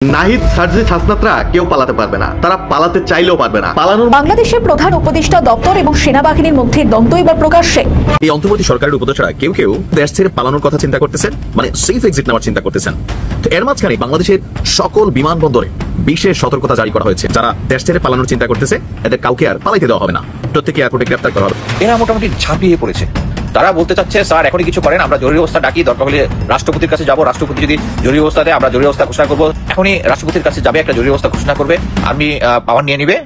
নাহিদ সার্জিস হাসনাতরা কেউ পালাতে পারবে না, তারা পালাতে চাইলেও পারবে না। বাংলাদেশের প্রধান উপদেষ্টা দপ্তর এবং সেনাবাহিনীর মধ্যে দ্বন্দ্ব এবার প্রকাশ্যে। এই অন্তর্বর্তী সরকারের উপদেষ্টারা কেউ কেউ দেশ ছেড়ে পালানোর কথা চিন্তা করতেছেন, মানে সেফ এক্সিট নেওয়ার চিন্তা করতেছেন। তো এর মাঝখানে বাংলাদেশের সকল বিমানবন্দরে বিশেষ সতর্কতা জারি করা হয়েছে। যারা দেশ ছেড়ে পালানোর চিন্তা করতেছে এদের কাউকে আর পালাইতে দেওয়া হবে না, প্রত্যেককে এয়ারপোর্টে গ্রেফতার করা হবে। এরা মোটামুটি ঝাঁপিয়ে পড়েছে। তারা বলতে চাচ্ছে স্যার এখনই কিছু করেন, আমরা জরুরি অবস্থা ডাকি, দরকার হলে রাষ্ট্রপতির কাছে যাবো, রাষ্ট্রপতি যদি জরুরি অবস্থা দেয় আমরা জরুরি অবস্থা ঘোষণা করবো। এখনই রাষ্ট্রপতির কাছে যাবে, একটা জরুরি অবস্থা ঘোষণা করবে, আর্মি পাওয়ার নিয়ে নিবে,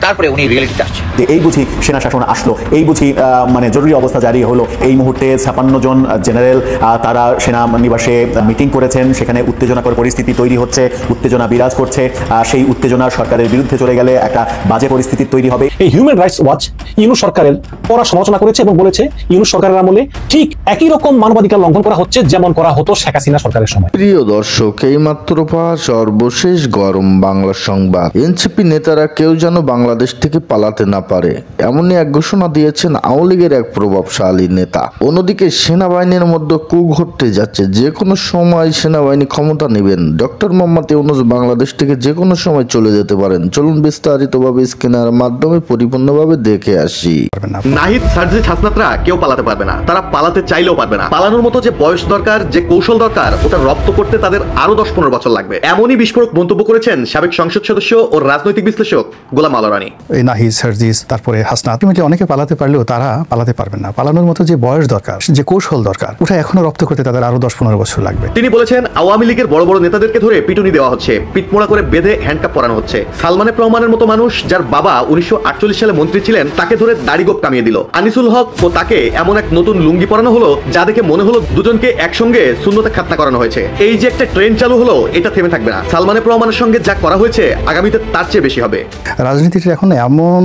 তারপরে উনি রিয়েলিটিতে আসছে। এই বুঝি সেনা শাসন আসলো, এই বুঝি মানে জরুরি অবস্থা জারি হলো। এই মুহূর্তে 56 জন জেনারেল তারা সেনা নিবাসে মিটিং করেছেন, সেখানে উত্তেজনাকর পরিস্থিতি তৈরি হচ্ছে, উত্তেজনা বিরাজ করছে। সেই উত্তেজনা সরকারের বিরুদ্ধে চলে গেলে একটা বাজে পরিস্থিতি তৈরি হবে। এই হিউম্যান রাইটস ওয়াচ ইউনূস সরকারের কড়া সমালোচনা করেছে এবং বলেছে ইউনূস সরকারের আমলে ঠিক একই রকম মানবাধিকার লঙ্ঘন করা হচ্ছে যেমন করা হতো শেখ হাসিনা সরকারের সময়। প্রিয় দর্শক, এই মাত্র পাওয়া সর্বশেষ গরম বাংলা সংবাদ। এনসিপি নেতারা কেউ যেন বাংলাদেশ থেকে পালাতে না পারে, এমনই এক ঘোষণা দিয়েছেন আওয়ামী লীগের এক প্রভাবশালী নেতা। অন্যদিকে সেনাবাহিনীর মধ্যে কু ঘটতে যাচ্ছে, যে কোনো সময় সেনাবাহিনী ক্ষমতা নেবেন। ডক্টর মোহাম্মদ ইউনূস বাংলাদেশ থেকে যে কোনো সময় চলে যেতে পারেন। চলুন বিস্তারিতভাবে স্ক্রিনের মাধ্যমে পরিপূর্ণভাবে দেখে আসি। নাহিদ সার্জিস হাসনাতরা কেউ পালাতে পারবে না, তারা পালাতে চাইলেও পারবে না। পালানোর মতো যে বয়স দরকার, যে কৌশল দরকার, ওটা রপ্ত করতে তাদের আরো 10-15 বছর লাগবে। এমনই বিস্ফোরক মন্তব্য করেছেন সাবেক সংসদ সদস্য ও রাজনৈতিক বিশ্লেষক গোলাম আল রানী। নাহিদ সার্জিস, তারপরে হাসনাত, অনেকে পালাতে পারলেও তারা পালাতে পারবেন না। পালানোর মতো যে বয়স দরকার, যে কৌশল দরকার, ওটা এখনো রপ্ত করতে তাদের আরো 10-15 বছর লাগবে। তিনি বলেছেন আওয়ামী লীগের বড় বড় নেতাদেরকে ধরে পিটুনি দেওয়া হচ্ছে, পিটমোড়া করে বেঁধে হ্যান্ডকাপ পরানো হচ্ছে। সালমান এফ রহমানের মতো মানুষ, যার বাবা 1948 সালে মন্ত্রী ছিলেন, তাকে ধরে দাড়িগোপ কামিয়ে দিল। আনিসুল হক ও তাকে এমন এক নতুন লুঙ্গি পরানো হলো যা দেখে মনে হলো দুজনকে একসঙ্গে সুন্নতে খাতনা করানো হয়েছে। এই যে একটা ট্রেন্ড চালু হলো, এটা থেমে থাকবে না। সালমান এফ রহমানের সঙ্গে যা করা হয়েছে আগামীতে তার চেয়ে বেশি হবে। রাজনীতিটা এখন এমন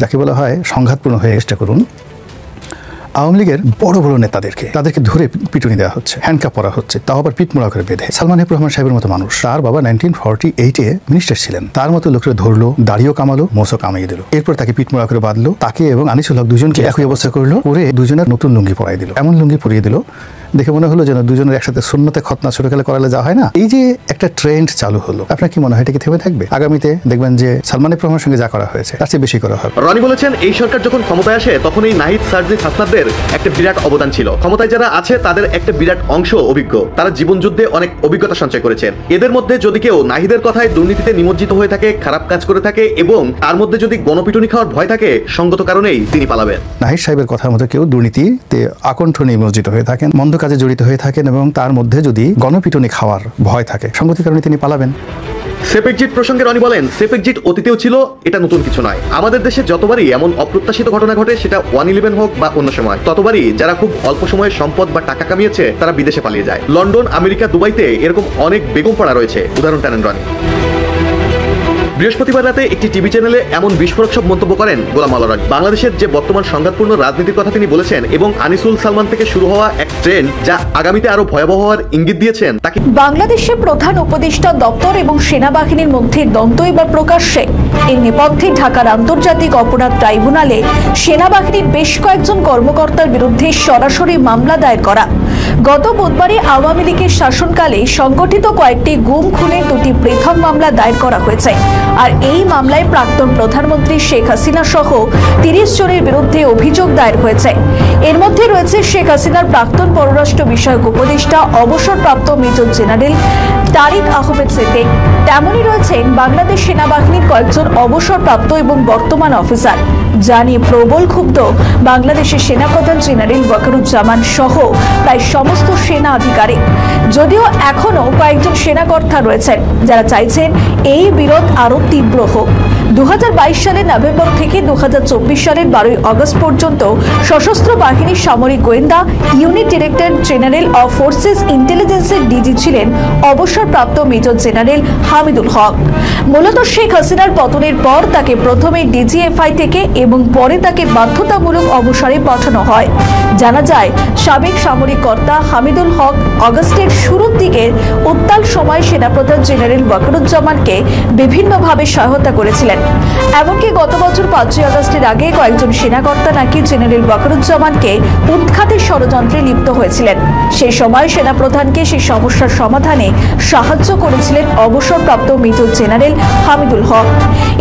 যাকে বলা হয় সংঘাতপূর্ণ হয়ে চেষ্টা করুন। আওয়ামী লীগের বড় বড় নেতাদেরকে তাদেরকে ধরে পিটুনি দেওয়া হচ্ছে, হ্যান্ডকাপ পরা হচ্ছে, তাও আবার পিটমোড়া করে বেঁধে। সালমান এফ রহমান সাহেবের মতো মানুষ, তার বাবা 1948-এ মিনিস্টার ছিলেন, তার মতো লোকেরা ধরলো, দাড়িও কামালো, মোসও কামিয়ে দিল। এরপর তাকে পিটমোড়া করে বাঁধলো, তাকে এবং আনিসুল হক দুজনকে একই অবস্থা করলো, করে দুজনের নতুন লুঙ্গি পরাই দিল। এমন লুঙ্গি পরিয়ে দিল দেখে মনে হলো যেন দুজনের একসাথে সুন্নতে খতনা ছোটকালে করালে যা হয় না, এই যে একটা ট্রেন্ড চালু হলো, আপনার কি মনে হয় এটা কি থেমে থাকবে? আগামীতে দেখবেন যে সালমান এফ রহমানের সঙ্গে যা করা হয়েছে তার চেয়ে বেশি করা হবে। রনি বলেছেন এই সরকার যখন ক্ষমতায় আসে তখন এই নাহিদ সার্জিস হাসনাতদের একটা বিরাট অবদান ছিল। ক্ষমতায় যারা আছে তাদের একটা বিরাট অংশ অভিজ্ঞ, তারা জীবন যুদ্ধে অনেক অভিজ্ঞতা সঞ্চয় করেছেন। এদের মধ্যে যদি কেউ নাহিদের কথায় দুর্নীতিতে নিমজ্জিত হয়ে থাকে, খারাপ কাজ করে থাকে এবং তার মধ্যে যদি গণপিটুনি খাওয়ার ভয় থাকে, সঙ্গত কারণেই তিনি পালাবেন। নাহিদ সাহেবের কথার মধ্যে কেউ দুর্নীতিতে আকণ্ঠ নিমজ্জিত হয়ে থাকেন, মন্দ কাজে জড়িত হয়ে থাকেন এবং তার মধ্যে যদি গণপিটুনি খাওয়ার ভয় থাকে, সঙ্গতির কারণে তিনি পালাবেন। সেফ এক্সিট প্রসঙ্গে রনি বলেন, সেফ এক্সিট অতীতেও ছিল, এটা নতুন কিছু নয়। আমাদের দেশে যতবারই এমন অপ্রত্যাশিত ঘটনা ঘটে, সেটা 1/11 হোক বা অন্য সময়, ততবারই যারা খুব অল্প সময়ে সম্পদ বা টাকা কামিয়েছে তারা বিদেশে পালিয়ে যায়। লন্ডন, আমেরিকা, দুবাইতে এরকম অনেক বেগম পাড়া রয়েছে, উদাহরণ টানেন রনি। বৃহস্পতিবার রাতে একটি টিভি চ্যানেলে এমন বিস্ফোরক সব মন্তব্য করেন গোলাম আল রানী। বাংলাদেশের যে বর্তমান সংঘাতপূর্ণ রাজনীতির কথা তিনি বলেছেন এবং আনিসুল সালমান থেকে শুরু হওয়া এক ট্রেন্ড যা আগামীতে আরো ভয়াবহ হওয়ার ইঙ্গিত দিয়েছেন তাকে। বাংলাদেশের প্রধান উপদেষ্টা দপ্তর এবং সেনাবাহিনীর মধ্যে দ্বন্দ্ব এবার প্রকাশ্যে। এর নেপথ্যে ঢাকার আন্তর্জাতিক অপরাধ ট্রাইব্যুনালে সেনাবাহিনীর বেশ কয়েকজন কর্মকর্তার বিরুদ্ধে সরাসরি মামলা দায়ের করা। গত বুধবারে আওয়ামী লীগের শাসনকালে সংগঠিত কয়েকটি গুম খুনের 2টি পৃথক মামলা দায়ের করা হয়েছে। আর এই মামলায় প্রাক্তন প্রধানমন্ত্রী শেখ হাসিনা সহ 30 জনের বিরুদ্ধে অভিযোগ দায়ের হয়েছে। এর মধ্যে রয়েছে শেখ হাসিনার প্রাক্তন পররাষ্ট্র বিষয়ক উপদেষ্টা অবসরপ্রাপ্ত মেজর জেনারেল তারিক আহমেদ সিদ্দিক। তেমনই রয়েছেন বাংলাদেশ সেনাবাহিনীর কয়েকজন অবসরপ্রাপ্ত এবং বর্তমান অফিসার, যা নিয়ে প্রবল ক্ষুব্ধ বাংলাদেশের সেনাপ্রধান জেনারেল ওয়াকারুজ্জামান সহ প্রায় সমস্ত সেনা আধিকারিক। যদিও এখনো কয়েকজন সেনাকর্তা রয়েছেন যারা চাইছেন এই বিরোধ আরো তীব্র হোক। 2022 সালের নভেম্বর থেকে 2024 সালের 12 আগস্ট পর্যন্ত সশস্ত্র বাহিনীর সামরিক গোয়েন্দা unit director general of forces ইন্টেলিজেন্সের ডিজি ছিলেন অবসরপ্রাপ্ত মেজর জেনারেল হামিদুল হক। মূলত শেখ হাসিনার পতনের পর তাকে প্রথমে ডিজিএফআই থেকে এবং পরে তাকে বাধ্যতামূলক অবসরে পাঠানো হয়। জানা যায় সাবেক সামরিক কর্তা হামিদুল হক আগস্টের শুরুর দিকের উত্তাল সময় সেনাপ্রধান জেনারেল ওয়াকারুজ্জামানকে বিভিন্নভাবে সহায়তা করেছিলেন। এমনকি গত বছর 5 আগস্টের আগে কয়েকজন সেনাকর্তা নাকি জেনারেল ওয়াকারুজ্জামানকে উৎখাতের ষড়যন্ত্রে লিপ্ত হয়েছিলেন। সেই সময় সেনাপ্রধানকে সেই সমস্যার সমাধানে সাহায্য করেছিলেন অবসরপ্রাপ্ত মেজর জেনারেল হামিদুল হক।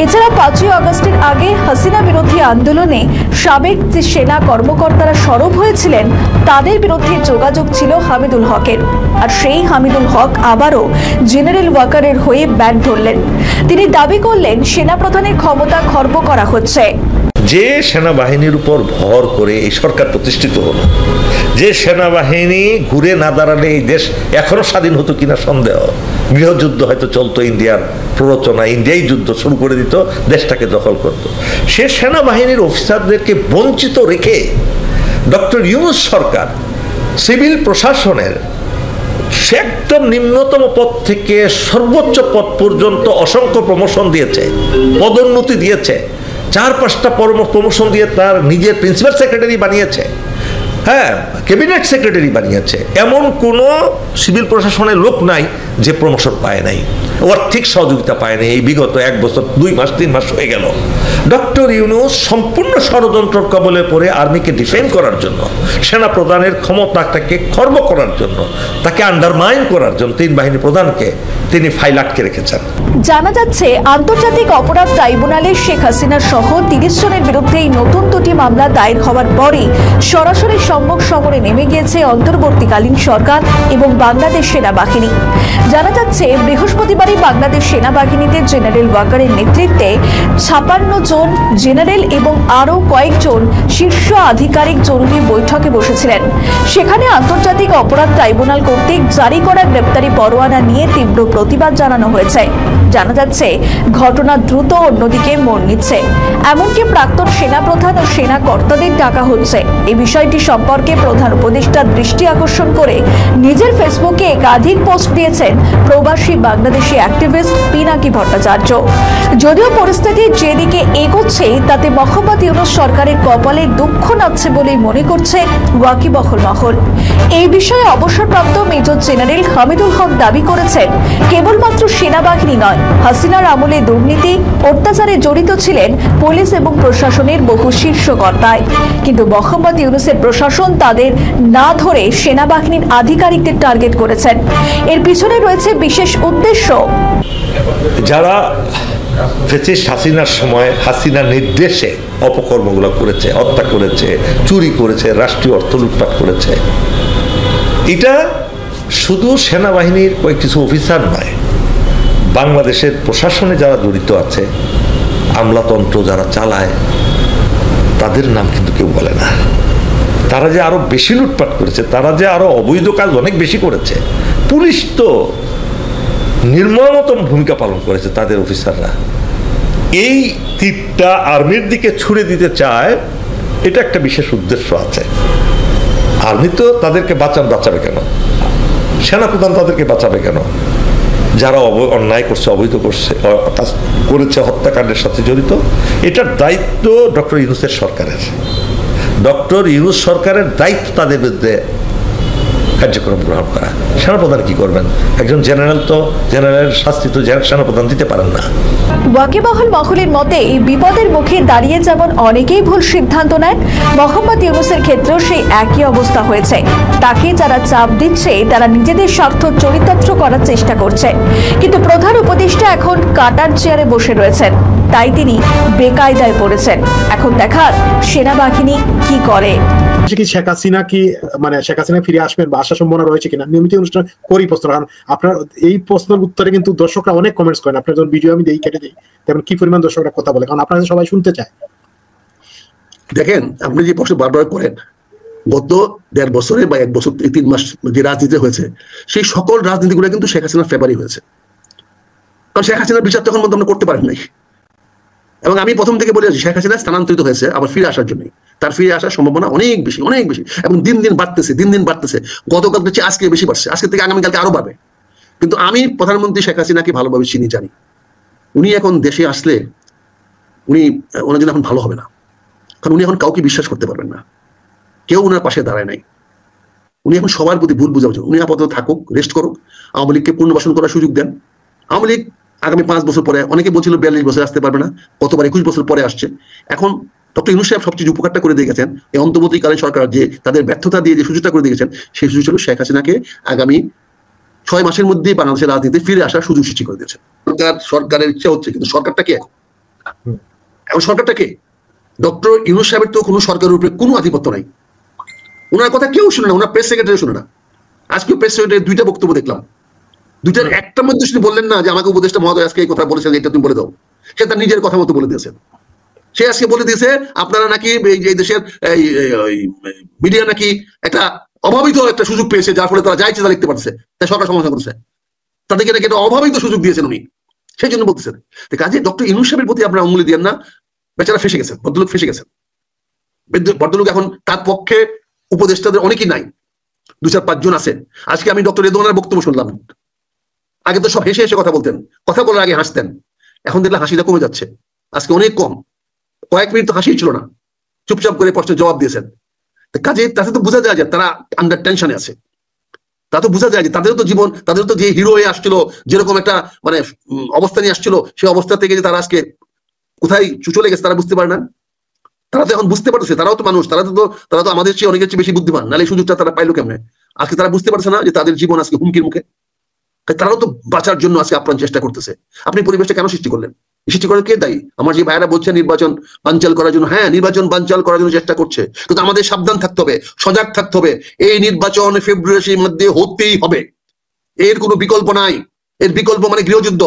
এছাড়া 5ই আগস্টের আগে হাসিনা বিরোধী আন্দোলনে সাবেক যে সেনা কর্মকর্তারা সরব হয়েছিলেন তাদের বিরুদ্ধে যোগাযোগ ছিল হামিদুল হকের। আর সেই হামিদুল হক আবারও জেনারেল ওয়াকারের হয়ে ব্যাট ধরলেন। তিনি দাবি করলেন সেনাপ্রধানের ক্ষমতা খর্ব করা হচ্ছে। যে সেনাবাহিনীর উপর ভর করে এই সরকার প্রতিষ্ঠিত হলো, যে সেনাবাহিনী ঘুরে না দাঁড়ালে এই দেশ এখনো স্বাধীন হতো কিনা সন্দেহ। গৃহযুদ্ধ হয়তো চলতো, ইন্ডিয়ার প্ররোচনা, ইন্ডিয়াই যুদ্ধ শুরু করে দিত, দেশটাকে দখল করত। সে সেনাবাহিনীর অফিসারদেরকে বঞ্চিত রেখে ডক্টর ইউনূস সরকার সিভিল প্রশাসনের একদম নিম্নতম পদ থেকে সর্বোচ্চ পদ পর্যন্ত অসংখ্য প্রমোশন দিয়েছে, পদোন্নতি দিয়েছে, 4-5টা প্রমোশন দিয়ে তার নিজের প্রিন্সিপাল সেক্রেটারি বানিয়েছে, হ্যাঁ ক্যাবিনেট সেক্রেটারি বানিয়েছে। এমন কোনো সিভিল প্রশাসনের লোক নাই যে প্রমোশন পায় নাই, আর্থিক সহযোগিতা পায় নাই। এই বিগত 1 বছর 2 মাস 3 মাস হয়ে গেল ডক্টর ইউনূস সম্পূর্ণ ষড়যন্ত্র কবলে পড়ে আর্মিকে ডিফেন্ড করার জন্য, সেনা প্রধানের ক্ষমতাটাকে খর্ব করার জন্য, তাকে আন্ডারমাইন করার জন্য 3 বাহিনী প্রধানকে তিনি ফাইল আটকে রেখেছেন। জানা যাচ্ছে আন্তর্জাতিক অপরাধ ট্রাইব্যুনালে শেখ হাসিনা সহ 30 জনের বিরুদ্ধে এই নতুন 2টি মামলা দায়ের হওয়ার পরই সরাসরি সম্মুখ সমরে নেমে গিয়েছে অন্তর্বর্তীকালীন সরকার এবং বাংলাদেশ সেনাবাহিনী। জানা যাচ্ছে বৃহস্পতিবারই বাংলাদেশ সেনাবাহিনীতে জেনারেল ওয়াকারের নেতৃত্বে 56 জন জেনারেল এবং আরও কয়েকজন শীর্ষ আধিকারিক জরুরি বৈঠকে বসেছিলেন। সেখানে আন্তর্জাতিক অপরাধ ট্রাইব্যুনাল কর্তৃক জারি করা গ্রেপ্তারি পরোয়ানা নিয়ে তীব্র প্রতিবাদ জানানো হয়েছে। জানা যাচ্ছে ঘটনা দ্রুত অন্যদিকে মোড় নিচ্ছে, এমনকি প্রাক্তন সেনাপ্রধান ও সেনা কর্তাদের ডাকা হচ্ছে। এই বিষয়টি সম্পর্কে প্রধান উপদেষ্টা দৃষ্টি আকর্ষণ করে নিজের ফেসবুকে একাধিক পোস্ট দিয়েছেন প্রবাসী বাংলাদেশি অ্যাক্টিভিস্ট পিনাকি ভট্টাচার্য। যদিও পরিস্থিতি যেদিকে এগোচ্ছে তাতে মোহাম্মদ ইউনূস সরকারের কপালে দুঃখ নাচ্ছে বলেই মনে করছে ওয়াকিবহল মহল। এই বিষয়ে অবসরপ্রাপ্ত মেজর জেনারেল হামিদুল হক দাবি করেছেন, কেবলমাত্র সেনাবাহিনী নয়, হাসিনার আমলে দুর্নীতি অত্যাচারে জড়িত ছিলেন পুলিশ এবং প্রশাসনের বহু শীর্ষ কর্তায়, কিন্তু মোহাম্মদ ইউনূসের প্রশাসন তাদের না ধরে সেনাবাহিনীর আধিকারিকদের টার্গেট করেছেন। এর পিছনে রয়েছে বিশেষ উদ্দেশ্য। যারা ফ্যাসিস্ট হাসিনার সময় হাসিনার নির্দেশে অপকর্মগুলো করেছে, হত্যা করেছে, চুরি করেছে, রাষ্ট্রীয় অর্থ লুটপাট করেছে, এটা শুধু সেনাবাহিনীর কিছু অফিসার নয়, বাংলাদেশের প্রশাসনে যারা জড়িত আছে, আমলাতন্ত্র যারা চালায়, তাদের নাম কিন্তু কেউ বলে না। তারা যে আরো বেশি লুটপাট করেছে, তারা যে আরো অবৈধ কাজ অনেক বেশি করেছে। পুলিশ তো নির্মমতম ভূমিকা পালন করেছে তাদের অফিসাররা। এই তীরটা আর্মির দিকে ছুড়ে দিতে চায়, এটা একটা বিশেষ উদ্দেশ্য আছে। আর্মি তো তাদেরকে বাঁচাবে কেন? সেনাপ্রধান তাদেরকে বাঁচাবে কেন? যারা অন্যায় করছে, অবৈধ করেছে, হত্যাকাণ্ডের সাথে জড়িত, এটার দায়িত্ব ডক্টর ইউনূসের সরকারের। ডক্টর ইউনূস সরকারের দায়িত্ব তাদের বিরুদ্ধে কার্যক্রম গ্রহণ করা। সেনাপ্রধান কি করবেন? একজন জেনারেল তো জেনারেল শাস্তি তো সেনাপ্রধান দিতে পারেন না। ওয়াকিবহল মহলের মতে এই বিপদের মুখে দাঁড়িয়ে যেমন অনেকেই ভুল সিদ্ধান্ত নেন, মোহাম্মদ ইউনূসের ক্ষেত্রেও সেই একই অবস্থা হয়েছে। তাকে যারা চাপ দিচ্ছে তারা নিজেদের স্বার্থ চরিতার্থ করার চেষ্টা করছে, কিন্তু প্রধান উপদেষ্টা এখন কাটার চেয়ারে বসে রয়েছেন, তাই তিনি বেকায়দায় পড়েছেন। এখন দেখার সেনাবাহিনী কি করে। শেখ হাসিনা কি শেখ হাসিনা ফিরে আসবেন বা আসার সম্ভাবনা রয়েছে কিনা নিয়মিত অনুষ্ঠান করি প্রশ্ন। কারণ আপনার এই প্রশ্নের উত্তরে কিন্তু দর্শকরা অনেক কমেন্টস করেন। আপনার যখন ভিডিও আমি দেই কেটে দিই, তেমন কি পরিমাণ দর্শকরা কথা বলে, কারণ আপনারা সবাই শুনতে চায়। দেখেন, আপনি যে প্রশ্ন বারবার করেন, গত 1.5 বছরে বা 1 বছর 3 মাস যে রাজনীতি হয়েছে, সেই সকল রাজনীতিগুলো কিন্তু শেখ হাসিনার ফেভারই হয়েছে। কারণ শেখ হাসিনার বিচার তখন মধ্যে আমরা করতে পারেন নাই। এবং আমি প্রথম থেকে বলে আছি, শেখ হাসিনা স্থানান্তরিত হয়েছে আবার ফিরে আসার জন্য। তার ফিরে আসার সম্ভাবনা অনেক বেশি, অনেক বেশি, এবং দিন দিন বাড়তেছে। গতকাল থেকে আজকে বেশি বাড়ছে, আজকে থেকে আগামীকালকে আরো বাড়বে। কিন্তু আমি প্রধানমন্ত্রী শেখ হাসিনাকে ভালোভাবে চিনি, জানি উনি এখন দেশে আসলে ওনার জন্য এখন ভালো হবে না। কারণ উনি এখন কাউকে বিশ্বাস করতে পারবেন না, কেউ ওনার পাশে দাঁড়ায় নাই। উনি এখন সবার প্রতি ভুল বুঝাবুঝি। উনি আপাতত থাকুক, রেস্ট করুক, আওয়ামী লীগকে পুনর্বাসন করার সুযোগ দেন। আওয়ামী লীগ আগামী 5 বছর পরে, অনেকে বলছিল 42 বছর আসতে পারবে না, কতবার 21 বছর পরে আসছে। এখন ডক্টর ইউনূস সাহেব সবচেয়ে উপকারটা করে দিয়ে গেছেন এই অন্তর্বর্তীকালীন সরকার যে তাদের ব্যর্থতা দিয়ে যে সুযোগটা করে দিয়ে গেছেন, সেই সুযোগ ছিল শেখ হাসিনাকে আগামী 6 মাসের মধ্যে বাংলাদেশের রাজনীতিতে ফিরে আসার সুযোগ সৃষ্টি করে দিয়েছেন। সরকারের ইচ্ছা হচ্ছে, কিন্তু সরকারটা কে এখন? সরকারটা কে? ডক্টর ইউনূস সাহেবের তো কোনো সরকারের উপরে কোনো আধিপত্য নাই, ওনার কথা কেউ শুনে না, ওনার প্রেস সেক্রেটারি শুনে না। আজকে প্রেস সেক্রেটারি 2টা বক্তব্য দেখলাম, 2টার একটার মধ্যে শুধু বললেন না যে আমাকে উপদেষ্টা মহোদয় আজকে এই কথা বলেছেন, এটা তুমি বলে দাও। সে তার নিজের কথা মতো বলে দিয়েছেন। সে আজকে বলে দিয়েছে আপনারা নাকি এই দেশের মিডিয়া নাকি একটা অভাবিত একটা সুযোগ পেয়েছে, যার ফলে তারা যা ইচ্ছে তা লিখতে পারছে, তাই সরকার সমালোচনা করছে, তাদেরকে নাকি একটা অভাবিত সুযোগ দিয়েছেন উনি, সেই জন্য বলতেছেন। কাজে ডক্টর ইউনূস সাহেবের প্রতি আপনারা অঙ্গুলি দিয়েন না, বেচারা ফেসে গেছেন, ভদ্রলোক ফেসে গেছেন। ভদ্রলোক এখন তার পক্ষে উপদেষ্টাদের অনেকেই নাই, 2-4-5 জন আছে। আজকে আমি ডক্টর রেদওয়ানের বক্তব্য শুনলাম, আগে তো সব হেসে হেসে কথা বলতেন, কথা বলার আগে হাসতেন, এখন দেখলে হাসিটা কমে যাচ্ছে, আজকে অনেক কম, কয়েক মিনিট তো হাসি ছিল না, চুপচাপ করে প্রশ্নের জবাব দিয়েছেন। কাজে তাতে তো বোঝা যায় যে তারা আন্ডার টেনশনে আছে, তা তো বোঝা যায় যে তাদেরও তো জীবন, তাদেরও তো যে হিরো হয়ে আসছিল, যেরকম একটা মানে অবস্থা নিয়ে আসছিল, সেই অবস্থা থেকে যে তারা আজকে কোথায় চলে গেছে তারা বুঝতে পারে না। তারা তো এখন বুঝতে পারছে, তারাও তো মানুষ, তারা তো আমাদের চেয়ে অনেকের চেয়ে বেশি বুদ্ধিমান, নাহলে এই সুযোগটা তারা পাইলো কেমনে? আজকে তারা বুঝতে পারছে না যে তাদের জীবন আজকে হুমকির মুখে, তারাও তো বাঁচার জন্য আজকে আপ্রাণ চেষ্টা করতেছে। আপনি পরিবেশটা কেন সৃষ্টি করলেন? সৃষ্টি করার কে দায়ী? আমার যে ভাইয়েরা বলছে নির্বাচন বানচাল করার জন্য, হ্যাঁ নির্বাচন বানচাল করার জন্য চেষ্টা করছে, কিন্তু আমাদের সাবধান থাকতে হবে, সজাগ থাকতে হবে। এই নির্বাচন ফেব্রুয়ারির মধ্যে হতেই হবে, এর কোনো বিকল্প নাই। এর বিকল্প মানে গৃহযুদ্ধ,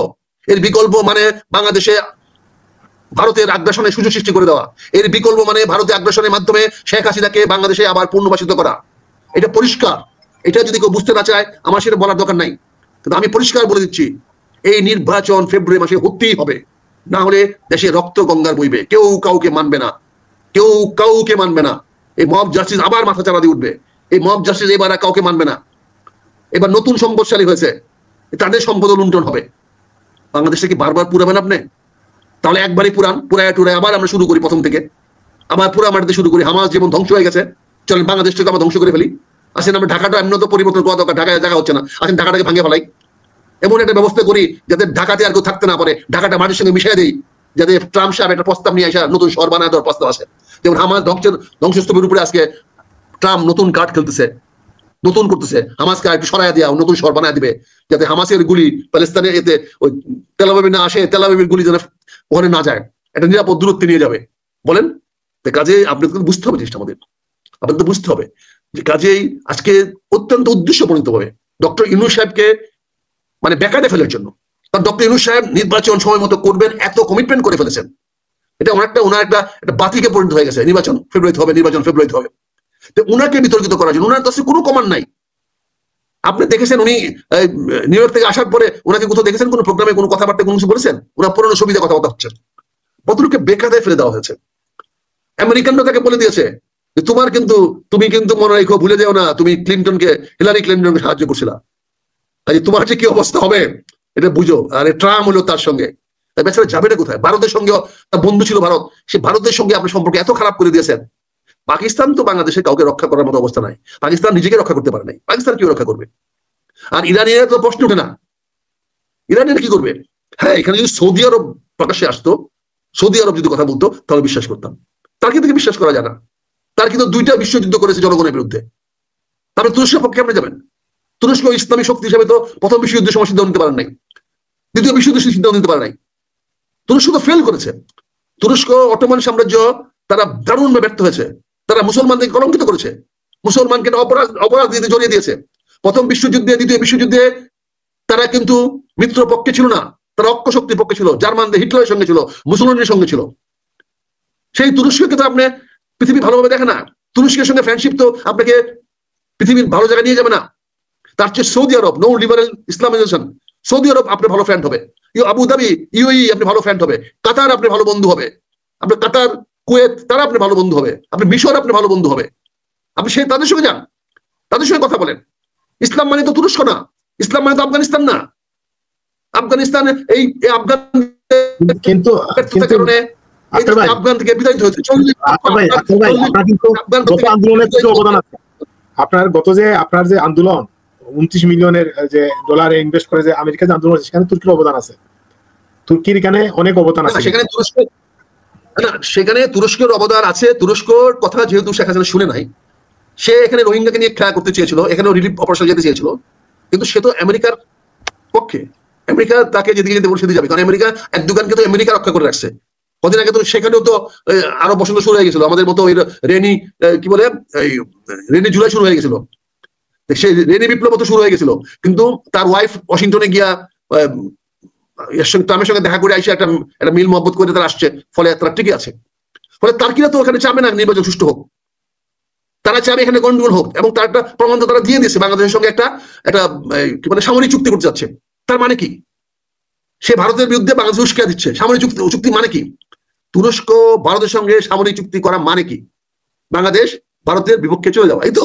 এর বিকল্প মানে বাংলাদেশে ভারতের আগ্রাসনের সুযোগ সৃষ্টি করে দেওয়া, এর বিকল্প মানে ভারতের আগ্রাসনের মাধ্যমে শেখ হাসিনাকে বাংলাদেশে আবার পুনর্বাসিত করা। এটা পরিষ্কার, এটা যদি কেউ বুঝতে না চায় আমার সেটা বলার দরকার নাই, কিন্তু আমি পরিষ্কার বলে দিচ্ছি এই নির্বাচন ফেব্রুয়ারি মাসে হতেই হবে, না হলে দেশে রক্ত গঙ্গার বইবে, কেউ কাউকে মানবে না, কেউ কাউকে মানবে না। এই মব জাস্টিস আবার মাথা চাড়া দিয়ে উঠবে, এই মব জাস্টিস এবার কাউকে মানবে না। এবার নতুন সম্পদশালী হয়েছে, তাদের সম্পদ লুণ্ঠন হবে। বাংলাদেশে কি বারবার পুরাবেন আপনি? তাহলে একবারই পুরায় টুরায় আবার আমরা শুরু করি প্রথম থেকে, আবার পুরা মাটিতে শুরু করি। হামাস যেমন ধ্বংস হয়ে গেছে, চলেন বাংলাদেশটাকে আমরা ধ্বংস করে ফেলি। আসেন আমরা ঢাকাটা এমন তো পরিবর্তন করা দরকার, ঢাকায় জায়গা হচ্ছে না, আসেন ঢাকাটাকে ভাঙে ফেলাই, এমন একটা ব্যবস্থা করি যাতে ঢাকাতে আর কেউ থাকতে না পারে, ঢাকাটা মাটির সঙ্গে মিশিয়ে দিই, যাতে ট্রাম্প সাহেব একটা প্রস্তাব নিয়ে আসা নতুন শহর বানায় দেওয়ার প্রস্তাব আছে। যেমন হামাস ধ্বংসস্তূপের উপরে আজকে ট্রাম্প নতুন কার্ড খেলতেছে, নতুন করতেছে, হামাসকে একটু সরাইয়া দেওয়া, নতুন শহর বানায় দিবে, যাতে হামাসের গুলি প্যালেস্তানের এতে ওই তেল আবিব না আসে, তেল আবিবের গুলি যেন ওখানে না যায়, একটা নিরাপদ দূরত্বে নিয়ে যাবে। বলেন, কাজে আপনাদের বুঝতে হবে জিনিসটা, আমাদের আপনাদের বুঝতে হবে যে কাজেই আজকে অত্যন্ত উদ্দেশ্য প্রণীত হবে ডক্টর ইউনূস সাহেবকে মানে বেকায়দে ফেলার জন্য। কারণ ডক্টর ইউনূস সাহেব নির্বাচন সময় মতো করবেন এত কমিটমেন্ট করে ফেলেছেন, এটা ওনার একটা বাতিকে পরিণত হয়ে গেছে। নির্বাচন ফেব্রুয়ারিতে হবে, নির্বাচন ফেব্রুয়ারিতে হবে, তো উনাকে বিতর্কিত করার জন্য ওনার কাছে কোনো কমান্ড নাই। আপনি দেখেছেন উনি নিউ ইয়র্ক থেকে আসার পরে ওনাকে কোথাও দেখেছেন কোনো প্রোগ্রামে কোনো কথাবার্তা কোনো কিছু বলেছেন? ওনার পুরনো সুবিধা কথাবার্তা হচ্ছেন, কতটুকু বেকায়দায় ফেলে দেওয়া হয়েছে। আমেরিকানরা তাকে বলে দিয়েছে তুমি কিন্তু মনে রেখো, ভুলে যাও না তুমি হিলারি ক্লিনটনকে সাহায্য করছিলা, কাজে তোমার যে কি অবস্থা হবে এটা বুঝো। আর ট্রাম্প হলো তার সঙ্গে, বেচারা যাবেটা কোথায়? ভারতের সঙ্গে তার বন্ধু ছিল ভারত, সে ভারতের সঙ্গে আপনি সম্পর্ক এত খারাপ করে দিয়েছেন। পাকিস্তান তো বাংলাদেশে কাউকে রক্ষা করার মতো অবস্থা নাই, পাকিস্তান নিজেকে রক্ষা করতে পারে নাই, পাকিস্তান কেউ রক্ষা করবে? আর ইরানিরা তো প্রশ্ন ওঠে না, ইরানিরা কি করবে? হ্যাঁ, এখানে যদি সৌদি আরব প্রকাশ্যে আসতো, সৌদি আরব যদি কথা বলতো তাহলে বিশ্বাস করতাম, তার কিন্তু বিশ্বাস করা যায় না। তার কিন্তু 2টা বিশ্বযুদ্ধ করেছে জনগণের বিরুদ্ধে, তারপরে তুরস্কের পক্ষে আপনি যাবেন? তুরস্ক ইসলামী শক্তি হিসেবে তো প্রথম বিশ্বযুদ্ধের সময় সিদ্ধান্ত নিতে পারেন নাই, দ্বিতীয় বিশ্বযুদ্ধের সিদ্ধান্ত নিতে পারে নাই, তুরস্ক তো ফেল করেছে। তুরস্ক অটোমান সাম্রাজ্য তারা দারুণভাবে ব্যর্থ হয়েছে, তারা মুসলমানদেরকে কলঙ্কিত করেছে, মুসলমানকে অপরাধ দিয়ে জড়িয়ে দিয়েছে। প্রথম বিশ্বযুদ্ধে, দ্বিতীয় বিশ্বযুদ্ধে তারা কিন্তু মিত্র পক্ষে ছিল না, তারা অক্ষ শক্তির পক্ষে ছিল, জার্মানদের হিটলারের সঙ্গে ছিল, মুসলমানদের সঙ্গে ছিল। সেই তুরস্ককে তো আপনি পৃথিবী ভালোভাবে দেখে না, তুরস্কের সঙ্গে ফ্রেন্ডশিপ তো আপনাকে পৃথিবীর ভালো জায়গায় নিয়ে যাবে না। তার চেয়ে সৌদি আরব, নো লিবারেল ইসলামাইজেশন, সৌদি আরব আপনি ভালো ফ্রেন্ড হবে, আবু ধাবি ইউএই আপনি ভালো ফ্রেন্ড হবে, কাতার আপনি ভালো বন্ধু হবে, আপনি কাতার কুয়েত তারা আপনি ভালো বন্ধু হবে, আপনি মিশর আপনি ভালো বন্ধু হবে, আপনি সেই তাদের সঙ্গে যান, তাদের সঙ্গে কথা বলেন। ইসলাম মানে তো তুরস্ক না, ইসলাম মানে তো আফগানিস্তান না। আফগানিস্তান এই আফগান কিন্তু আফগান থেকে বিতাড়িত হয়েছে। আপনার যে আন্দোলন 29 মিলিয়নের যে ডলারে ইনভেস্ট করে যে আমেরিকা যে আন্দোলন, সেখানে তুর্কির অবদান আছে, তুর্কির এখানে অনেক অবদান আছে। সেখানে তুরস্ক না, সেখানে তুরস্কের অবদান আছে। তুরস্কর কথা যেহেতু শেখ হাসিনা শুনে নাই, সে এখানে রোহিঙ্গাকে নিয়ে খেলা করতে চেয়েছিল, এখানেও রিলিফ অপারেশন যেতে চেয়েছিল, কিন্তু সে তো আমেরিকার পক্ষে। আমেরিকা তাকে যেদিকে যেতে বলে সেদিকে যাবে, কারণ আমেরিকা এক দোকানকে তো আমেরিকা রক্ষা করে রাখছে। কদিন আগে তো সেখানেও তো আরো বসন্ত শুরু হয়ে গেছিল, আমাদের মতো ওই রেনি কি বলে রেনি জুলাই শুরু হয়ে গেছিল, সেই রেনি বিপ্লব তো শুরু হয়ে গেছিল, কিন্তু তার ওয়াইফ ওয়াশিংটনে গিয়া ট্রাম্পের সঙ্গে দেখা করে আইসে একটা মিল মহব্বত করে তারা আসছে, ফলে তারা টিকে আছে। ফলে তার্কিরা তো ওখানে চাবে না নির্বাচন সুষ্ঠু হোক, তারা চাবে এখানে গন্ডগোল হোক, এবং তার একটা প্রমাণ তো তারা দিয়ে দিয়েছে, বাংলাদেশের সঙ্গে একটা কি মানে সামরিক চুক্তি করতে যাচ্ছে। তার মানে কি? সে ভারতের বিরুদ্ধে বাংলাদেশ উস্কে দিচ্ছে। সামরিক চুক্তি মানে কি? তুরস্ক ভারতের সঙ্গে সামরিক চুক্তি করা মানে কি? বাংলাদেশ ভারতের বিপক্ষে চলে যাওয়া, এই তো।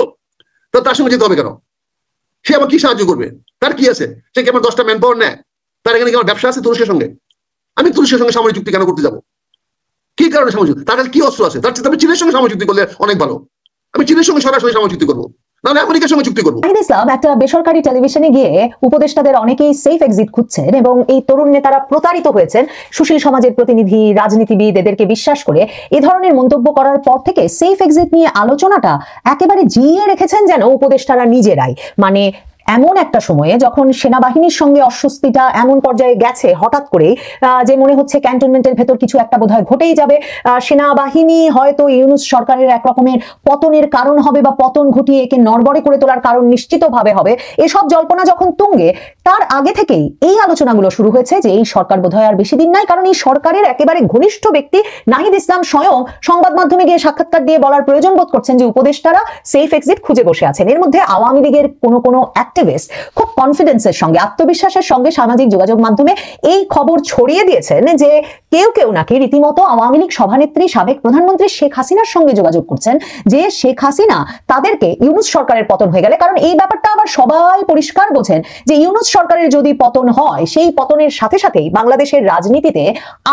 তার সঙ্গে যেতে হবে কেন? সে আবার কি সাহায্য করবে? তার কি আছে? সে কি আমার 10টা ম্যান পাওয়ার নেয়? তার এখানে কি আমার ব্যবসা আছে তুরস্কের সঙ্গে? আমি তুরস্কের সঙ্গে সামরিক চুক্তি কেন করতে যাবো? কি কারণে সামরিক চুক্তি? তার কাছে কি অস্ত্র আছে? তার চেয়ে আমি চীনের সঙ্গে সামরিক চুক্তি করলে অনেক ভালো। আমি চীনের সঙ্গে সরাসরি সামরিক চুক্তি করবো, নাহলে আমেরিকার সঙ্গে চুক্তি করবো। নাহিদ ইসলাম একটা বেসরকারি টেলিভিশনে গিয়ে উপদেষ্টাদের অনেকেই সেফ এক্সিট খুঁজছেন এবং এই তরুণ নেতারা প্রতারিত হয়েছেন সুশীল সমাজের প্রতিনিধি, রাজনীতিবিদ এদেরকে বিশ্বাস করে এ ধরনের মন্তব্য করার পর থেকে সেফ এক্সিট নিয়ে আলোচনাটা একেবারে জিইয়ে রেখেছেন যেন উপদেষ্টারা নিজেরাই। মানে এমন একটা সময়ে যখন সেনাবাহিনীর সঙ্গে অস্বস্তিটা এমন পর্যায়ে গেছে হঠাৎ করে যে মনে হচ্ছে ক্যান্টনমেন্টের ভেতর কিছু একটা বোধহয় ঘটেই যাবে, সেনাবাহিনী হয়তো ইউনূস সরকারের এক রকমের পতনের কারণ হবে বা পতন ঘটিয়ে একে নড়বড়ে করে তোলার কারণ নিশ্চিতভাবে হবে, এসব জল্পনা যখন তুঙ্গে, তার আগে থেকেই এই আলোচনাগুলো শুরু হয়েছে যে এই সরকার বোধহয় আর বেশি দিন নাই, কারণ এই সরকারের একেবারে ঘনিষ্ঠ ব্যক্তি নাহিদ ইসলাম স্বয়ং সংবাদ মাধ্যমে গিয়ে সাক্ষাৎকার দিয়ে বলার প্রয়োজন বোধ করছেন যে উপদেষ্টারা সেফ এক্সিট খুঁজে বসে আছেন। এর মধ্যে আওয়ামী লীগের কোনো অ্যাক্টিভিস্ট খুব কনফিডেন্সের সঙ্গে, আত্মবিশ্বাসের সঙ্গে সামাজিক যোগাযোগ মাধ্যমে এই খবর ছড়িয়ে দিয়েছেন যে কেউ নাকি রীতিমতো আওয়ামী লীগ সভানেত্রী সাবেক প্রধানমন্ত্রী শেখ হাসিনার সঙ্গে যোগাযোগ করছেন যে শেখ হাসিনা তাদেরকে ইউনূস সরকারের পতন হয়ে গেলে, কারণ এই ব্যাপারটা আবার সবাই পরিষ্কার বোঝেন যে ইউনূস সরকারের যদি পতন হয় সেই পতনের সাথে সাথেই বাংলাদেশের রাজনীতিতে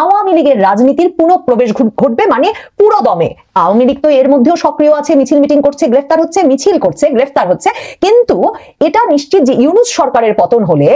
আওয়ামী লীগের রাজনীতির পুনঃপ্রবেশ ঘটবে, মানে পুরো দমে। আওয়ামী লীগ তো এর মধ্যেও সক্রিয় আছে, মিছিল মিটিং করছে, গ্রেফতার হচ্ছে, মিছিল করছে, গ্রেফতার হচ্ছে, কিন্তু এটা নিশ্চিত যে ইউনূস সরকারের পতন হলে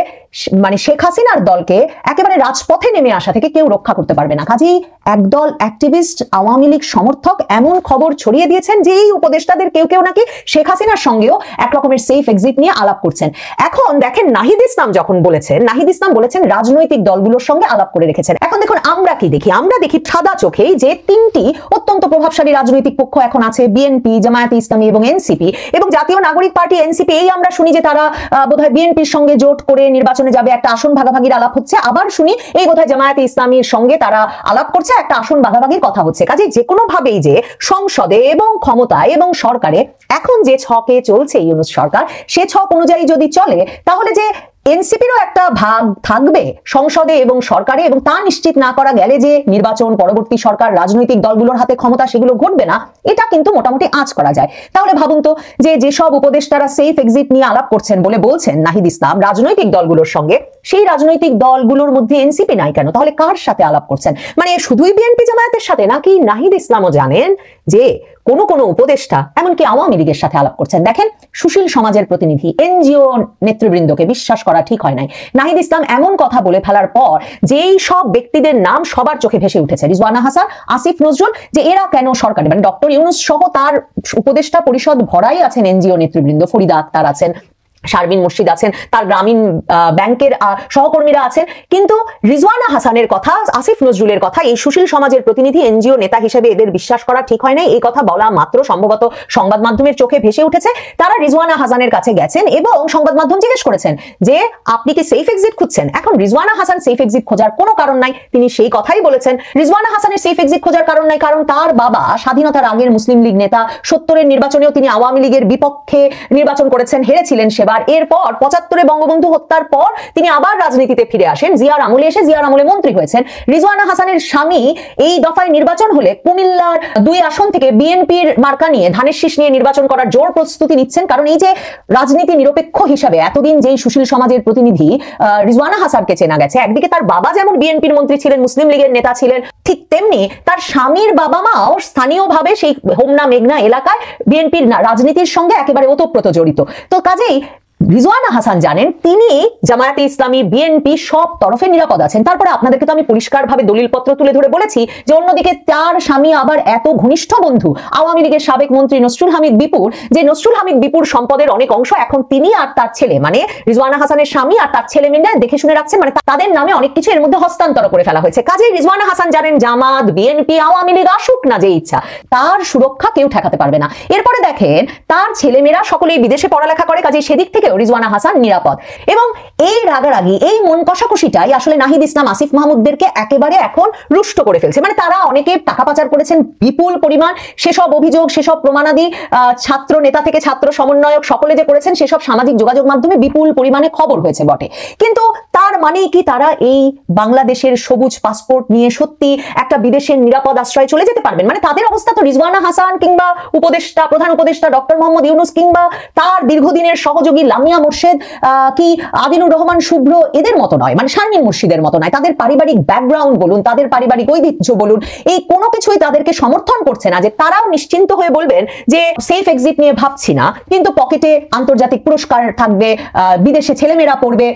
মানে শেখ হাসিনার দলকে একেবারে রাজপথে নেমে আসা থেকে কেউ রক্ষা করতে পারবে না। কাজেই একদল অ্যাক্টিভিস্ট আওয়ামী লীগ সমর্থক এমন খবর ছড়িয়ে দিয়েছেন যে এই উপদেষ্টাদের কেউ নাকি শেখ হাসিনার সঙ্গেও এক রকমের সেফ এক্সিট নিয়ে আলাপ করছেন। এখন দেখেন নাহিদ ইসলাম যখন বলেছেন, নাহিদ ইসলাম বলেছেন রাজনৈতিক দলগুলোর সঙ্গে আলাপ করে রেখেছেন। এখন দেখুন আমরা কি দেখি? আমরা দেখি সাদা চোখেই যে তিনটি অত্যন্ত প্রভাবশালী রাজনৈতিক পক্ষ এখন আছে, বিএনপি, জামায়াতে ইসলামী এবং এনসিপি, এবং জাতীয় নাগরিক পার্টি এনসিপি। এই আমরা শুনি যে তারা বোধহয় বিএনপির সঙ্গে জোট করে নির্বাচনে যাবে, একটা আসন ভাগাভাগির আলাপ হচ্ছে। আবার শুনি এই বোধহয় জামায়াতে ইসলামীর সঙ্গে তারা আলাপ করছে, একটা আসন ভাগাভাগির কথা হচ্ছে। কাজে যে কোনো ভাবেই যে সংসদে এবং ক্ষমতায় এবং সরকারে এখন যে ছকে চলছে ইউনূস সরকার, সে ছক অনুযায়ী যদি চলে তাহলে যে এনসিপিরও একটা ভাগ থাকবে সংসদে এবং সরকারে, এবং তা নিশ্চিত না করা গেলে যে নির্বাচন পরবর্তী সরকার রাজনৈতিক দলগুলোর হাতে ক্ষমতা সেগুলো ঘটবে না, এটা কিন্তু মোটামুটি আঁচ করা যায়। তাহলে ভাবুন তো যে যেসব উপদেষ্টারা সেফ এক্সিট নিয়ে আলাপ করছেন বলে বলছেন নাহিদ ইসলাম রাজনৈতিক দলগুলোর সঙ্গে, সেই রাজনৈতিক দলগুলোর মধ্যে এনসিপি নাই কেন? তাহলে কার সাথে আলাপ করছেন? মানে শুধুই বিএনপি জামায়াতের সাথে, নাকি নাহিদ ইসলামও জানেন যে কোন উপদেষ্টা এমনকি আওয়ামী লীগের সাথে আলাপ করছেন? দেখেন সুশীল সমাজের প্রতিনিধি, এনজিও নেতৃবৃন্দকে বিশ্বাস করা ঠিক হয় নাই। নাহিদ ইসলাম এমন কথা বলে ফেলার পর যেই সব ব্যক্তিদের নাম সবার চোখে ভেসে উঠেছে, রিজওয়ানা হাসান, আসিফ নজরুল, যে এরা কেন সরকারে, মানে ডক্টর ইউনূস সহ তার উপদেষ্টা পরিষদ ভরাই আছেন এনজিও নেতৃবৃন্দ, ফরিদা আক্তার আছেন, শারমিন মুর্শিদ আছেন, তার গ্রামীণ ব্যাংকের সহকর্মীরা আছেন, কিন্তু রিজওয়ানা হাসানের কথা, আসিফ নজরুলের কথা এই সুশীল সমাজের প্রতিনিধি এনজিও নেতা হিসেবে এদের বিশ্বাস করা ঠিক হয় নাই। এই কথা বলা মাত্র সম্ভবত সংবাদ মাধ্যমের চোখে ভেসে উঠেছে। তারা রিজওয়ানা হাসানের কাছে গেছেন এবং সংবাদ মাধ্যম জিজ্ঞেস করেছেন যে আপনি কি সেফ এক্সিট খুঁজছেন? এখন রিজওয়ানা হাসান সেফ এক্সিট খোঁজার কোনো কারণ নাই, তিনি সেই কথাই বলেছেন। রিজওয়ানা হাসানের সেফ এক্সিট খোঁজার কারণ নাই, কারণ তার বাবা স্বাধীনতার আগের মুসলিম লীগ নেতা, 70-এর নির্বাচনেও তিনি আওয়ামী লীগের বিপক্ষে নির্বাচন করেছেন, হেরেছিলেন সেবার। এরপর 75-এ বঙ্গবন্ধু হত্যার পর তিনি আবার রাজনীতিতে ফিরে আসেন, জিয়ার আমলে এসে জিয়ার আমলে মন্ত্রী হয়েছেন। রিজওয়ানা হাসানের স্বামী এই দফায় নির্বাচন হলে কুমিল্লার 2 আসন থেকে বিএনপির মার্কা নিয়ে, ধানের শীষ নিয়ে নির্বাচন করার জোর প্রস্তুতি নিচ্ছেন। কারণ এই যে রাজনীতি নিরপেক্ষ হিসাবে এতদিন যেই সুশীল সমাজের প্রতিনিধি রিজওয়ানা হাসানকে চেনা গেছে, একদিকে তার বাবা যেমন বিএনপির মন্ত্রী ছিলেন, মুসলিম লীগের নেতা ছিলেন, ঠিক তেমনি তার স্বামীর বাবা মাও স্থানীয়ভাবে সেই হোমনা মেঘনা এলাকায় বিএনপির রাজনীতির সঙ্গে একেবারে ওতপ্রোত জড়িত। তো কাজেই রিজওয়ানা হাসান জানেন তিনি জামায়াতে ইসলামী, বিএনপি সব তরফে নিরাপদ আছেন। তারপরে আপনাদেরকে তো আমি পরিষ্কারভাবে দলিলপত্র তুলে ধরে বলেছি যে অন্যদিকে তার স্বামী আবার এত ঘনিষ্ঠ বন্ধু আওয়ামী লীগের সাবেক মন্ত্রী নসরুল হামিদ বিপুর, যে নসরুল হামিদ বিপুর সম্পদের অনেক অংশ এখন তিনি আর তার ছেলে মানে রিজওয়ানা হাসানের স্বামী আর তার ছেলে মিলে দেখে শুনে রাখছেন, মানে তাদের নামে অনেক কিছু এর মধ্যে হস্তান্তর করে ফেলা হয়েছে। কাজেই রিজওয়ানা হাসান জানেন জামাত, বিএনপি, আওয়ামী লীগ আসুক না যে ইচ্ছা, তার সুরক্ষা কেউ ঠেকাতে পারবে না। এরপরে দেখেন তার ছেলেমেয়েরা সকলেই বিদেশে পড়ালেখা করে, কাজেই সেদিক থেকেও রিজওয়ানা হাসান নিরাপদ। এবং এই রাগারাগি, এই মন কষাকষিটাই আসলে নাহিদ ইসলাম, আসিফ মাহমুদদেরকে একেবারে এখন রুষ্ট করে ফেলছে। মানে তারা অনেকে টাকা পাচার করেছেন বিপুল পরিমাণ, সেসব অভিযোগ, সেসব প্রমাণাদি ছাত্র নেতা থেকে ছাত্র সমন্বয়ক সকলে যে করেছেন সেসব সামাজিক যোগাযোগ মাধ্যমে বিপুল পরিমাণে খবর হয়েছে বটে, কিন্তু তার মানে কি তারা এই বাংলাদেশের সবুজ পাসপোর্ট নিয়ে সত্যি একটা বিদেশের নিরাপদ আশ্রয় চলে যেতে পারবেন? মানে তাদের অবস্থা তো রিজওয়ানা হাসান কিংবা উপদেষ্টা, প্রধান উপদেষ্টা ডক্টর মোহাম্মদ ইউনূস কিংবা তার দীর্ঘদিনের সহযোগী লামিয়া মোর্শেদ কি আদিলুর রহমান শুভ্র এদের মতো নয়, মানে শারমিন মুর্শিদের মতো নয়। তাদের পারিবারিক ব্যাকগ্রাউন্ড বলুন, তাদের পারিবারিক ঐতিহ্য বলুন, এই কোনো কিছুই তাদেরকে সমর্থন করছে না যে তারাও নিশ্চিন্ত হয়ে বলবেন যে সেফ এক্সিট নিয়ে ভাবছি না, কিন্তু পকেটে আন্তর্জাতিক পুরস্কার থাকবে, বিদেশে ছেলেমেয়েরা পড়বে,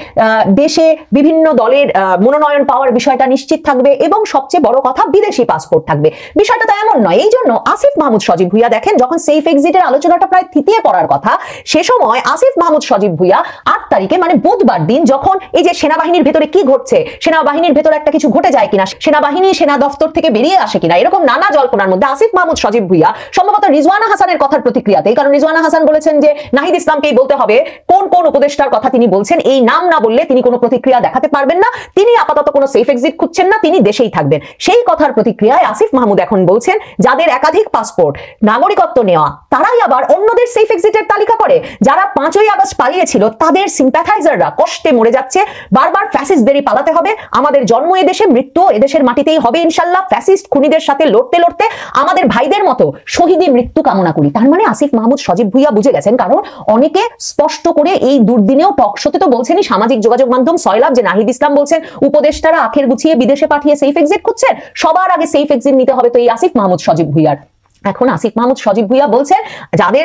দেশে বিভিন্ন দলের মনোনয়ন পাওয়ার বিষয়টা নিশ্চিত থাকবে এবং সবচেয়ে বড় কথা বিদেশি পাসপোর্ট থাকবে। বিষয়টা তো এমন নয়। এই জন্য আসিফ মাহমুদ সজীব ভুইয়া দেখেন যখন সেফ এক্সিটের আলোচনাটা প্রায় থিতিয়ে পড়ার কথা, সে সময় আসিফ মাহমুদ সজীব ভুইয়া 8 তারিখে মানে বুধবার দিন যখন এই যে সেনাবাহিনীর ভেতরে কি ঘটছে, সেনাবাহিনীর ভেতরে একটা কিছু ঘটে যায় কিনা, সেনাবাহিনী সেনা দপ্তর থেকে বেরিয়ে আসে কিনা, এরকম নানা জল্পনার মধ্যে আসিফ মাহমুদ সজীব ভুইয়া সম্ভবত রিজওয়ানা হাসানের কথার প্রতিক্রিয়াতে, কারণ রিজওয়ানা হাসান বলেছেন যে নাহিদ ইসলামকেই বলতে হবে কোন কোন উপদেষ্টার কথা তিনি বলছেন, এই নাম না বললে তিনি কোনো প্রতিক্রিয়া দেখাতে পারবেন না, তিনি আপাতত কোনো সেফ এক্সিট খুঁজছেন না, তিনি দেশেই থাকবেন। সেই কথার প্রতিক্রিয়ায় আসিফ মাহমুদ এখন বলছেন যাদের একাধিক পাসপোর্ট, নাগরিকত্ব নেওয়া, তারাই আবার অন্যদের সেফ এক্সিটের তালিকা করে। যারা 5ই আগস্ট পালিয়েছিল তাদের সিম্প্যাথাইজাররা কষ্টে মরে যাচ্ছে, বারবার ফ্যাসিস্টদেরই পালাতে হবে, আমাদের জন্ম এদেশে, মৃত্যু এদেশের মাটিতেই হবে ইনশাল্লাহ, ফ্যাসিস্ট খুনিদের সাথে লড়তে লড়তে আমাদের ভাইদের মতো শহীদি মৃত্যু কামনা করি। তার মানে আসিফ মাহমুদ সজীব ভুইয়া বুঝে গেছেন, কারণ অনেকে স্পষ্ট করে এই দুর্দিনেও টকশোতে তো বলছেনই, সামাজিক যোগাযোগ মাধ্যম সয়লাভ, যে নাহিদ ইসলাম বলছেন উপদেষ্টারা আখের গুছিয়ে বিদেশে পাঠিয়ে সেফ এক্সিট খুঁজছেন, সবার আগে সেফ এক্সিট নিতে হবে তো এই আসিফ মাহমুদ সজীব ভুইয়ার। এখন আসিফ মাহমুদ সজীব ভুইয়া বলছেন যাদের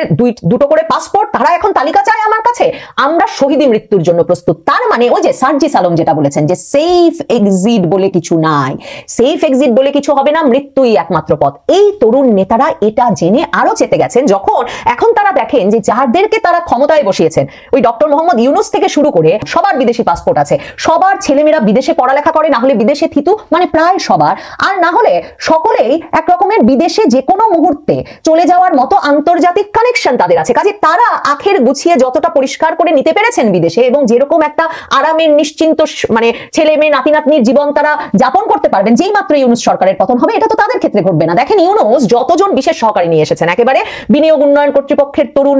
দুটো করে পাসপোর্ট তারা এখন তালিকা চায় আমার কাছে, আমরা শহীদি মৃত্যুর জন্য প্রস্তুত। তার মানে ওই যে সার্জিস আলম যেটা বলেছেন যে সেফ এক্সিট বলে কিছু নাই, সেফ এক্সিট বলে কিছু হবে না, মৃত্যুই একমাত্র পথ। এই তরুণ নেতারা এটা জেনে আরো চেতে গেছেন যখন এখন তারা দেখেন যে যাদেরকে তারা ক্ষমতায় বসিয়েছেন, ওই ডক্টর মোহাম্মদ ইউনূস থেকে শুরু করে সবার বিদেশি পাসপোর্ট আছে, সবার ছেলেমেয়েরা বিদেশে পড়ালেখা করে, না হলে বিদেশে থিতু, মানে প্রায় সবার, আর না হলে সকলেই এক রকমের বিদেশে যে কোনো মুহূর্তে চলে যাওয়ার মতো আন্তর্জাতিক কানেকশন তাদের আছে। কাজে তারা আখের গুছিয়ে যতটা পরিষ্কার করে নিতে পেরেছেন বিদেশে এবং যেরকম একটা আরামের নিশ্চিন্ত মানে ছেলে মেয়ে নাতি নাতনির জীবন তারা যাপন করতে পারবেন যেই মাত্র ইউনূস সরকারের পতন হবে, এটা তো তাদের ক্ষেত্রে ঘটবে না। দেখেন ইউনূস যতজন বিশেষ সহকারী নিয়ে এসেছেন, একেবারে বিনিয়োগ উন্নয়ন কর্তৃপক্ষের তরুণ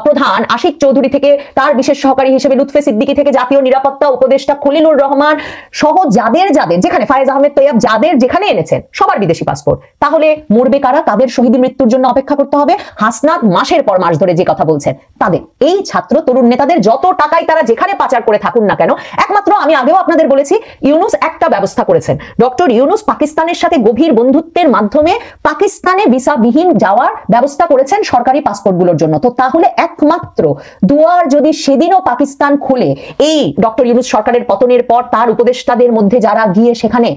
প্রধান আশিক চৌধুরী থেকে তার বিশেষ সহকারী হিসেবে লুৎফে সিদ্দিকী থেকে জাতীয় নিরাপত্তা উপদেষ্টা খলিলুর রহমান সহ যাদের যেখানে ফায়েজ আহমেদ তৈয়ব যাদের যেখানে এনেছেন সবার বিদেশি পাসপোর্ট, তাহলে মরবে কারা? তাদের শহীদ মৃত্যুর জন্য অপেক্ষা করতে হবে। হাসনাত মাসের পর মাস ধরে যে কথা বলছেন তাদের, এই ছাত্র তরুণ নেতাদের যত টাকাই তারা যেখানে পাচার করে থাকুন না কেন, একমাত্র আমি আগেও আপনাদের বলেছি ইউনূস একটা ব্যবস্থা করেছেন। ডক্টর ইউনূস পাকিস্তানের সাথে গভীর বন্ধুত্বের মাধ্যমে পাকিস্তানে ভিসাবিহীন যাওয়ার ব্যবস্থা করেছেন সরকারি পাসপোর্টগুলোর জন্য। তো তাহলে একমাত্র দুয়ার যদি সেদিনও পাকিস্তান খুলে এই ডক্টর ইউনূস সরকারের পতনের পর তার উপদেষ্টাদের মধ্যে যারা গিয়ে সেখানে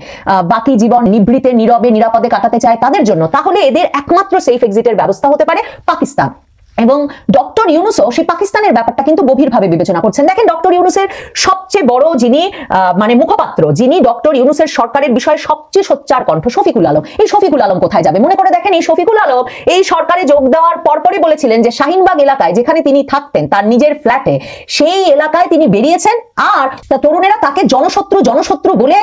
বাকি জীবন নিভৃতে নীরবে নিরাপদে কাটাতে চায় তাদের জন্য, তাহলে এদের একমাত্র সেফ এক্সিটের ব্যবস্থা হতে পারে পাকিস্তান। এবং ডক্টর ইউনূসও সেই পাকিস্তানের ব্যাপারটা কিন্তু গভীরভাবে বিবেচনা করছেন। দেখেন ডক্টর ইউনূসের সবচেয়ে বড় যিনি মানে মুখপাত্র, যিনি ডক্টর ইউনূসের সরকারের বিষয়ে সবচেয়ে সোচ্চার কণ্ঠ, শফিকুল আলম। এই শফিকুল আলম কোথায় যাবে? মনে করে দেখেন এই শফিকুল আলম এই সরকারে যোগ দেওয়ার পরপরই বলেছিলেন যে শাহিনবাগ এলাকায় যেখানে তিনি থাকতেন তার নিজের ফ্ল্যাটে, সেই এলাকায় তিনি বেরিয়েছেন আর তরুণেরা তাকে জনশত্রু বলে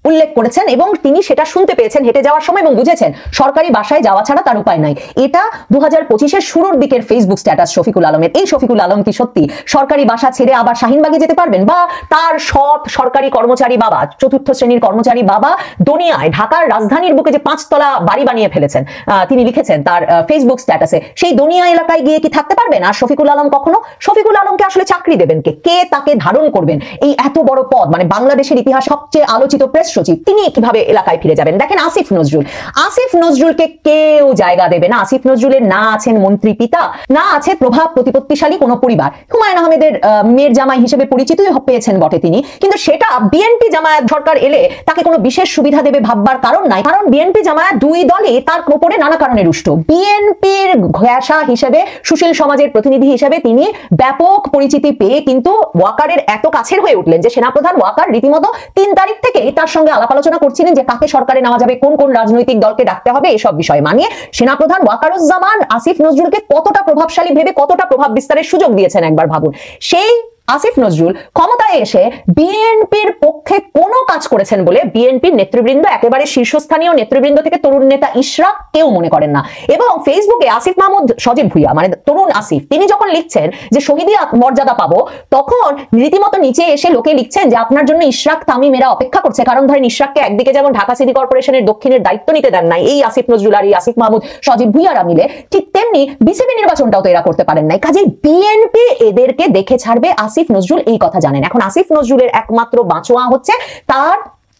উল্লেখ করেছেন এবং তিনি সেটা শুনতে পেয়েছেন হেঁটে যাওয়ার সময় এবং বুঝেছেন সরকারি বাসায় যাওয়া ছাড়া তার উপায় নাই। এটা 2025-এর শুরুর দিকের ফেসবুক স্ট্যাটাস শফিকুল আলমের। এই শফিকুল আলম কি সত্যি সরকারি বাসা ছেড়ে আবার শাহিনবাগে যেতে পারবেন? বা তার সৎ সরকারি কর্মচারী বাবা, 4র্থ শ্রেণীর কর্মচারী বাবা দনিয়ায় ঢাকার রাজধানীর বুকে যে 5তলা বাড়ি বানিয়ে ফেলেছেন, তিনি লিখেছেন তার ফেসবুক স্ট্যাটাসে, সেই দনিয়া এলাকায় গিয়ে কি থাকতে পারবেন? আর শফিকুল আলম কখনো? শফিকুল আলমকে আসলে চাকরি দেবেন কে তাকে ধারণ করবেন এই এত বড় পদ? মানে বাংলাদেশের ইতিহাস সবচেয়ে আলোচিত প্রেস সচিব, তিনি কিভাবে এলাকায় ফিরে যাবেন? দেখেন আসিফ নজরুলকে কেউ জায়গা দেবে না। আসিফ নজরুলের না আছেন মন্ত্রী পিতা, না আছে প্রভাব প্রতিপত্তিশালী কোনো পরিবার। হুমায়ুন আহমেদের মেয়ের জামাই হিসেবে পরিচিতই পেয়েছেন বটে তিনি, কিন্তু সেটা বিএনপি জামায়াত সরকার এলে তাকে কোনো বিশেষ সুবিধা দেবে ভাববার কারণ নাই, কারণ বিএনপি জামায়াত দুই দলই তার উপরে নানা কারণে রুষ্ট। বিএনপির ঘেঁষা হিসেবে, সুশীল সমাজের প্রতিনিধি হিসেবে তিনি ব্যাপক পরিচিতি পেয়ে কিন্তু ওয়াকারের এত কাছের হয়ে উঠলেন যে সেনাপ্রধান ওয়াকার রীতিমতো 3 তারিখ থেকেই তার সঙ্গে আলাপ আলোচনা করছিলেন যে কাকে সরকারে নেওয়া যাবে, কোন কোন রাজনৈতিক দলকে ডাকতে হবে, এসব বিষয় মানিয়ে সেনাপ্রধান ওয়াকারুজ্জামান আসিফ নজরুলকে কতটা প্রভাবশালী ভেবে কতটা প্রভাব বিস্তারের সুযোগ দিয়েছেন একবার ভাবুন। সেই আসিফ নজরুল ক্ষমতায় এসে বিএনপির পক্ষে কোনো কাজ করেছেন বলে বিএনপির নেতৃবৃন্দ, একেবারে শীর্ষস্থানীয় নেতৃবৃন্দ থেকে তরুণ নেতা ইশরাক কেউ মনে করেন না। এবং ফেসবুকে আসিফ মাহমুদ সজীব ভুইয়া, মানে তরুণ আসিফ, তিনি যখন লিখছেন যে শহীদি মর্যাদা পাবো, তখন রীতিমতো নিচে এসে লোকে লিখছেন যে আপনার জন্য ইশরাক তামিমেরা অপেক্ষা করছে। কারণ ধরেন ইশরাককে একদিকে যেমন ঢাকা সিটি কর্পোরেশনের দক্ষিণের দায়িত্ব নিতে দেন নাই এই আসিফ নজরুল আর এই আসিফ মাহমুদ সজীব ভুইয়ারা মিলে, ঠিক তেমনি বিসিবি নির্বাচনটাও তো এরা করতে পারেন নাই। কাজেই বিএনপি এদেরকে দেখে ছাড়বে। আসিফ নজরুল এই কথা জানেন। এখন আসিফ নজরুলের একমাত্র বাঁচোয়া হচ্ছে তার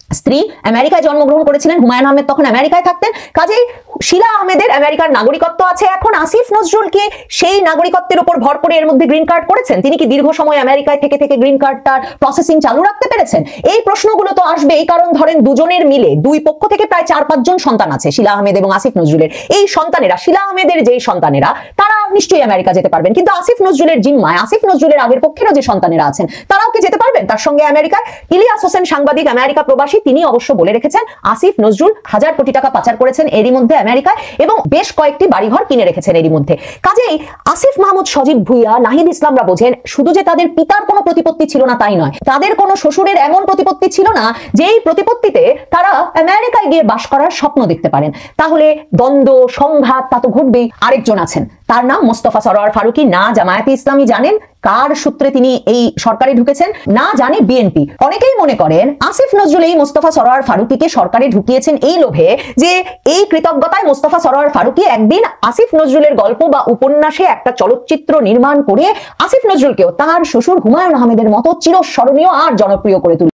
স্ত্রী আমেরিকায় জন্মগ্রহণ করেছিলেন, হুমায়ুন আহমেদ তখন আমেরিকায় থাকতেন, কাজেই শিলা আহমেদের আমেরিকার নাগরিকত্ব আছে। এখন আসিফ নজরুল কি সেই নাগরিকত্বের উপর ভর করে এর মধ্যে গ্রিন কার্ড করেছেন? তিনি কি দীর্ঘ সময় আমেরিকায় থেকে থেকে গ্রিন কার্ডটার প্রসেসিং চালু রাখতে পেরেছেন? এই প্রশ্নগুলো তো আসবে। এই কারণ ধরেন দুজনের মিলে দুই পক্ষ থেকে প্রায় 4-5 জন সন্তান আছে শিলা আহমেদ এবং আসিফ নজরুলের। এই সন্তানেরা, শিলা আহমেদের যেই সন্তানেরা, তারা নিশ্চয়ই আমেরিকা যেতে পারবেন, কিন্তু আসিফ নজরুলের জিম্মায় আসিফ নজরুলের আগের পক্ষেরও যে সন্তানেরা আছেন তারাও কি যেতে পারবেন তার সঙ্গে আমেরিকায়? ইলিয়াস হোসেন সাংবাদিক, আমেরিকা প্রবাসী, তিনি অবশ্য বলে রেখেছেন আসিফ নজরুল 1000 কোটি টাকা পাচার করেছেন এরই মধ্যে আমেরিকায় এবং বেশ কয়েকটি বাড়িঘর কিনে রেখেছেন এরই মধ্যে। কাজেই আসিফ মাহমুদ সজীব ভুইয়া, নাহিদ ইসলামরা বোঝেন শুধু যে তাদের পিতার কোনো প্রতিপত্তি ছিল না তাই নয়, তাদের কোনো শ্বশুরের এমন প্রতিপত্তি ছিল না যেই প্রতিপত্তিতে তারা আমেরিকায় গিয়ে বাস করার স্বপ্ন দেখতে পারেন। তাহলে দ্বন্দ্ব সংঘাত তা তো ঘটবেই। আরেকজন আছেন, তার নাম মোস্তফা সরোয়ার ফারুকী। না জামায়াতে ইসলামী জানেন কার সূত্রে তিনি এই সরকারে ঢুকেছেন, না জানে বিএনপি। অনেকেই মনে করেন আসিফ নজরুল এই মোস্তফা সরোয়ার ফারুকীকে সরকারে ঢুকিয়েছেন এই লোভে যে এই কৃতজ্ঞতায় মোস্তফা সরোয়ার ফারুকী একদিন আসিফ নজরুলের গল্প বা উপন্যাসে একটা চলচ্চিত্র নির্মাণ করে আসিফ নজরুলকেও তার শ্বশুর হুমায়ুন আহমেদের মতো চিরস্মরণীয় আর জনপ্রিয় করে তুলবে।